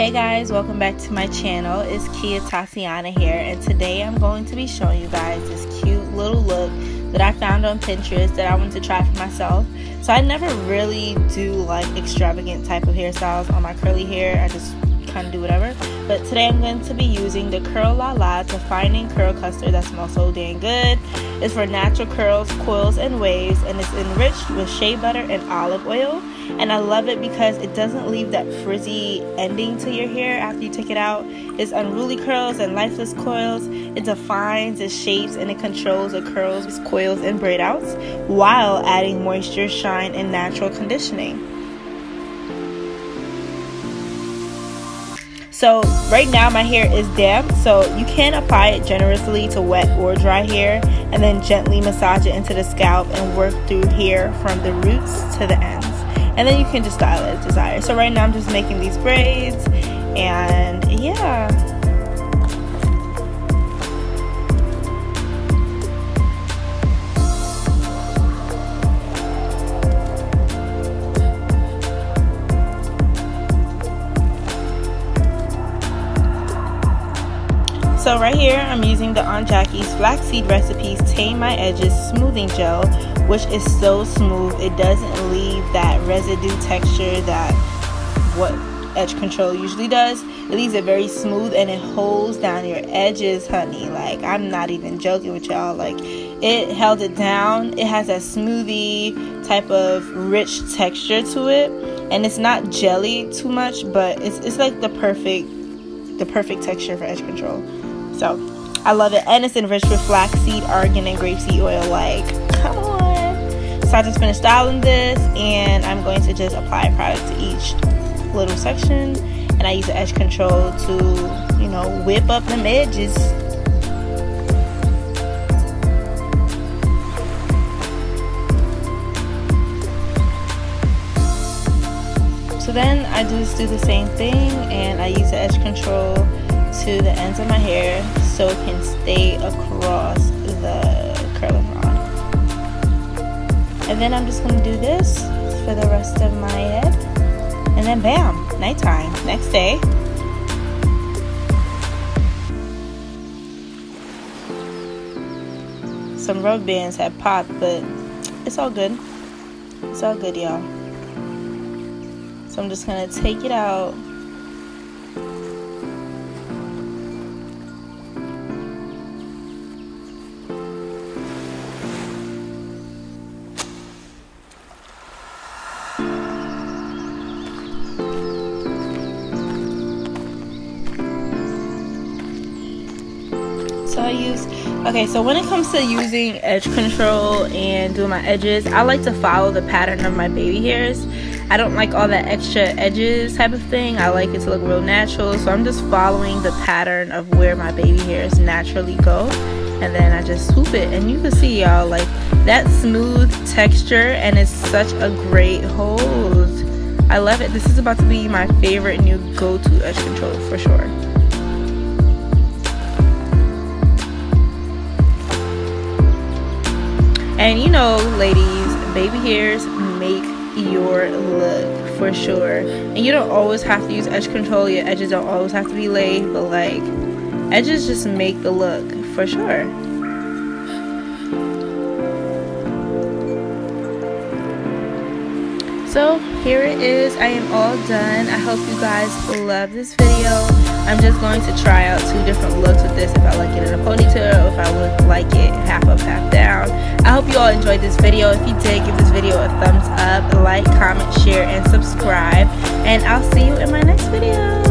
Hey guys, welcome back to my channel. It's Kia Tatiana here, and today I'm going to be showing you guys this cute little look that I found on Pinterest that I wanted to try for myself. So I never really do like extravagant type of hairstyles on my curly hair. I just kind of do whatever. But today I'm going to be using the Curl La La Defining Curl Custard that smells so dang good. It's for natural curls, coils, and waves, and it's enriched with shea butter and olive oil. And I love it because it doesn't leave that frizzy ending to your hair after you take it out. It's unruly curls and lifeless coils. It defines, it shapes, and it controls the curls, coils, and braid outs while adding moisture, shine, and natural conditioning. So right now my hair is damp, so you can apply it generously to wet or dry hair and then gently massage it into the scalp and work through hair from the roots to the ends. And then you can just style it as desired. So right now I'm just making these braids, and yeah. So right here I'm using the Aunt Jackie's Flaxseed Recipes Tame My Edges Smoothing Gel, which is so smooth. It doesn't leave that residue texture that what edge control usually does. It leaves it very smooth and it holds down your edges, honey. Like, I'm not even joking with y'all. Like, it held it down. It has that smoothie type of rich texture to it, and it's not jelly too much, but it's like the perfect texture for edge control. So I love it, and it's enriched with flaxseed, argan, and grapeseed oil. Like, come on. So I just finished styling this, and I'm going to just apply product to each little section, and I use the edge control to, you know, whip up them edges. So then I just do the same thing, and I use the edge control to the ends of my hair so it can stay across the curling rod. And then I'm just going to do this for the rest of my head, and then bam, nighttime, next day. Some rubber bands had popped, but it's all good. It's all good, y'all. So I'm just going to take it out. So when it comes to using edge control and doing my edges, I like to follow the pattern of my baby hairs. I don't like all that extra edges type of thing. I like it to look real natural, so I'm just following the pattern of where my baby hairs naturally go, and then I just swoop it, and you can see, y'all, like that smooth texture, and it's such a great hold. I love it. This is about to be my favorite new go-to edge control for sure. And you know, ladies, baby hairs make your look for sure. And you don't always have to use edge control. Your edges don't always have to be laid, but like, edges just make the look for sure. So here it is. I am all done. I hope you guys love this video. I'm just going to try out 2 different looks with this, if I like it in a ponytail or if I would like it half up, half down. I hope you all enjoyed this video. If you did, give this video a thumbs up, like, comment, share, and subscribe. And I'll see you in my next video.